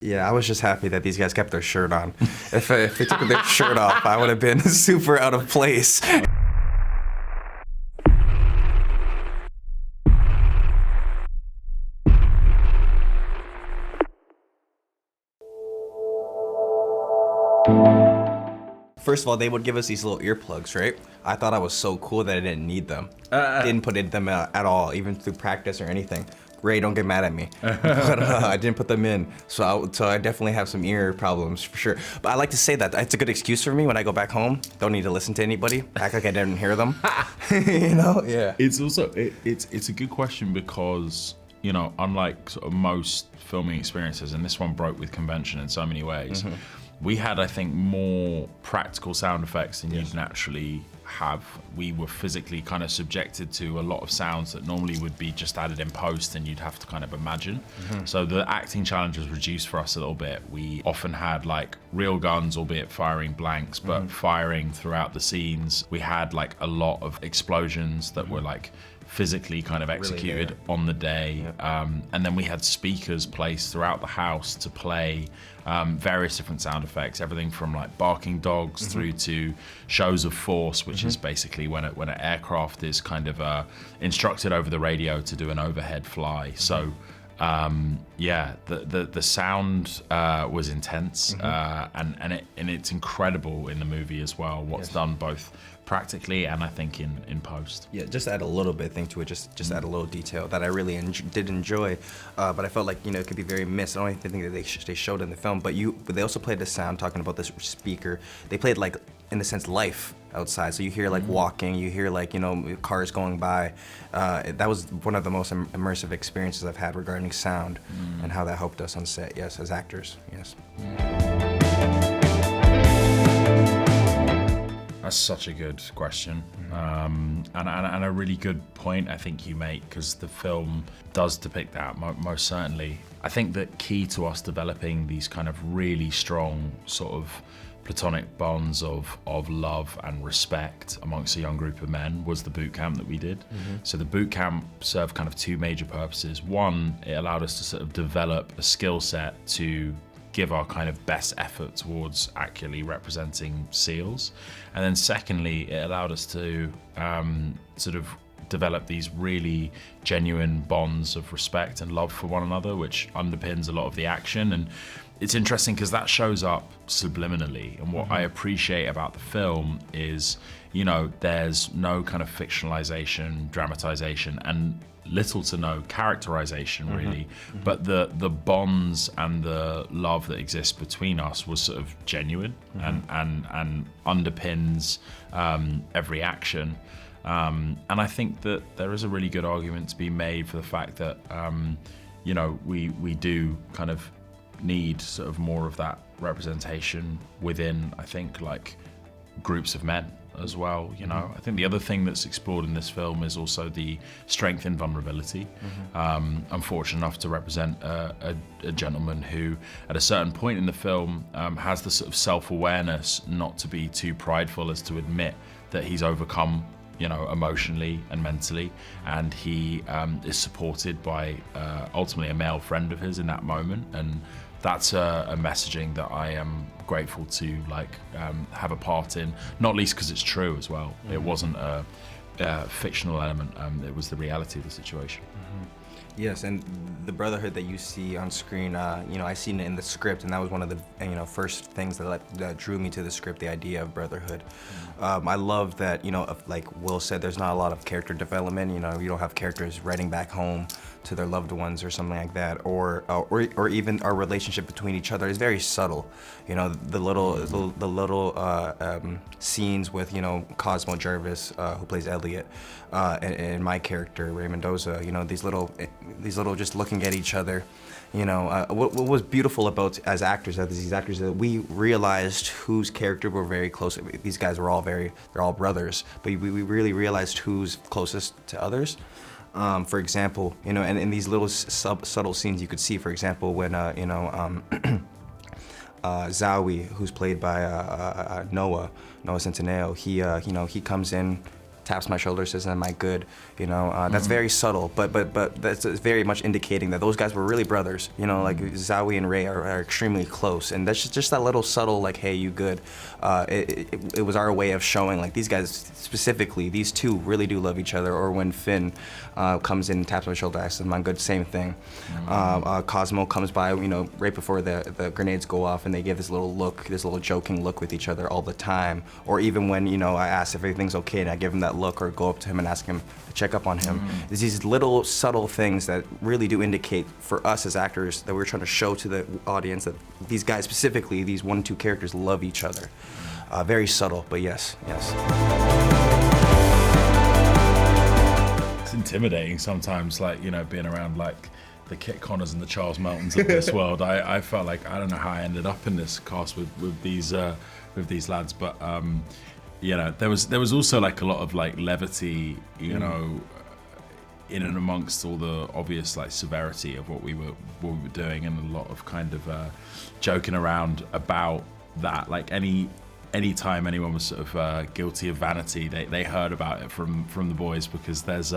Yeah, I was just happy that these guys kept their shirt on. If they took their shirt off, I would have been super out of place. First of all, they would give us these little earplugs, right? I thought I was so cool that I didn't need them. Didn't put them at all, even through practice or anything. Ray, don't get mad at me. But I didn't put them in, so I definitely have some ear problems for sure. But I like to say that it's a good excuse for me when I go back home. Don't need to listen to anybody. Act like I didn't hear them. You know? Yeah. It's also it's a good question because, you know, unlike sort of most filming experiences, and this one broke with convention in so many ways. Mm-hmm. We had, I think, more practical sound effects than you'd naturally have. We were physically kind of subjected to a lot of sounds that normally would be just added in post and you'd have to kind of imagine. Mm-hmm. So the acting challenge was reduced for us a little bit. We often had like real guns, albeit firing blanks, but firing throughout the scenes. We had like a lot of explosions that were like physically kind of executed really on the day. And then we had speakers placed throughout the house to play various different sound effects, everything from like barking dogs through to shows of force, which is basically when an aircraft is kind of instructed over the radio to do an overhead fly. So yeah, the sound was intense, and it's incredible in the movie as well. What's done both practically and I think in post. Yeah, just add a little bit thing to it, just add a little detail that I really did enjoy, but I felt like, you know, it could be very missed. I don't even think that they showed in the film, but they also played the sound talking about this speaker. They played like, in a sense, life outside. So you hear like walking, you hear like, you know, cars going by. That was one of the most immersive experiences I've had regarding sound and how that helped us on set, yes, as actors, yes. That's such a good question, and a really good point I think you make, because the film does depict that most certainly. I think that key to us developing these kind of really strong sort of platonic bonds of love and respect amongst a young group of men was the boot camp that we did. So the boot camp served kind of two major purposes. One, it allowed us to sort of develop a skill set to give our kind of best effort towards accurately representing SEALs. And then secondly, it allowed us to sort of develop these really genuine bonds of respect and love for one another, which underpins a lot of the action. And it's interesting because that shows up subliminally. And what I appreciate about the film is, you know, there's no kind of fictionalization, dramatization, and little to no characterization really, but the bonds and the love that exists between us was sort of genuine and underpins every action. And I think that there is a really good argument to be made for the fact that you know, we do kind of need sort of more of that representation within, I think, like groups of men as well, you know. I think the other thing that's explored in this film is also the strength and vulnerability. I'm fortunate enough to represent a gentleman who, at a certain point in the film, has the sort of self-awareness not to be too prideful as to admit that he's overcome, you know, emotionally and mentally, and he is supported by ultimately a male friend of his in that moment. And that's a messaging that I am grateful to have a part in, not least because it's true as well. It wasn't a fictional element, it was the reality of the situation. Yes, and the brotherhood that you see on screen, you know, I seen it in the script, and that was one of the, you know, first things that drew me to the script, the idea of brotherhood. I love that, you know, like Will said, there's not a lot of character development. You know, you don't have characters writing back home to their loved ones or something like that, or even our relationship between each other is very subtle. You know, the little scenes with, you know, Cosmo Jarvis, who plays Elliot, and my character Ray Mendoza. You know, these little just looking at each other. You know, what was beautiful about as actors, as these actors, that we realized whose character were very close. These guys were they're all brothers, but we really realized who's closest to others. For example, you know, and in these little subtle scenes you could see, for example, when, you know, Zawi, who's played by Noah Centineo, he, you know, he comes in taps my shoulder, says, "Am I good?" You know, that's very subtle, but that's very much indicating that those guys were really brothers. You know, like Zowie and Ray are extremely close, and that's just that little subtle like, "Hey, you good?" It was our way of showing like these guys specifically, these two really do love each other. Or when Finn comes in and taps my shoulder, asks, "Am I good?" Same thing. Cosmo comes by, you know, right before the grenades go off, and they give this little look, this little joking look with each other all the time. Or even when, you know, I ask if everything's okay, and I give him that look, or go up to him and ask him to check up on him. There's these little subtle things that really do indicate for us as actors that we're trying to show to the audience that these guys specifically, these 1 and 2 characters, love each other. Very subtle, but yes. It's intimidating sometimes, like, you know, being around like the Kit Connors and the Charles Meltons of this world. I felt like, I don't know how I ended up in this cast with these lads, but you know, there was also like a lot of like levity, you know, in and amongst all the obvious like severity of what we were doing, and a lot of kind of joking around about that. Like any time anyone was sort of guilty of vanity, they heard about it from the boys, because there's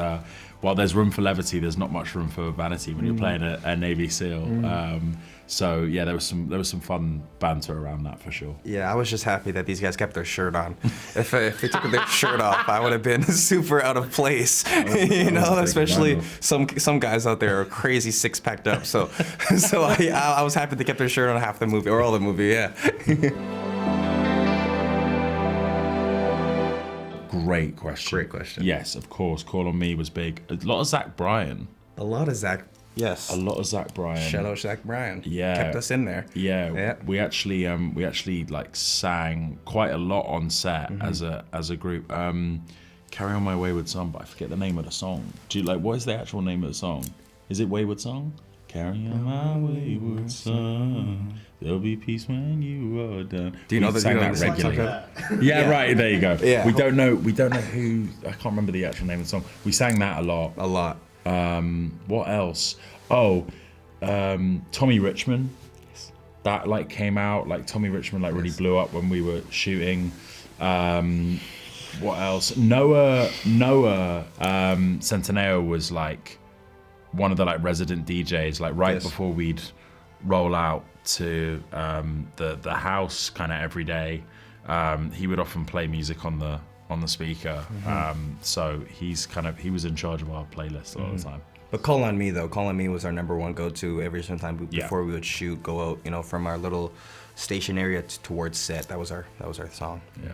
while there's room for levity, there's not much room for vanity when you're playing a Navy SEAL. So yeah, there was some fun banter around that for sure. Yeah, I was just happy that these guys kept their shirt on. If they took their shirt off, I would have been super out of place. You know, especially some guys out there are crazy six-packed up. So I was happy they kept their shirt on half the movie, or all the movie. Yeah. Great question. Yes, of course. Call on Me was big. A lot of Zach Bryan. A lot of Zach. Yes. A lot of Zach Bryan. Shout out Zach Bryan. Yeah. Kept us in there. Yeah. We actually like sang quite a lot on set as a group. Carry On My Wayward Son, but I forget the name of the song. Do you like, what is the actual name of the song? Is it Wayward Song? Carry on my wayward son, there'll be peace when you are done. Do you know sang that regularly? Yeah, right. There you go. Yeah. We don't know who. I can't remember the actual name of the song. We sang that a lot. What else? Oh, Tommy Richmond. Yes. That like came out. Like Tommy Richmond like really blew up when we were shooting. What else? Noah Centineo was like one of the like resident DJs, like right before we'd roll out to the house kind of every day. He would often play music on the speaker. So he was in charge of our playlist all the time. But Call on Me though, Call on Me was our number one go-to every single time before we would shoot, go out, you know, from our little station area towards set. That was our song. Yeah.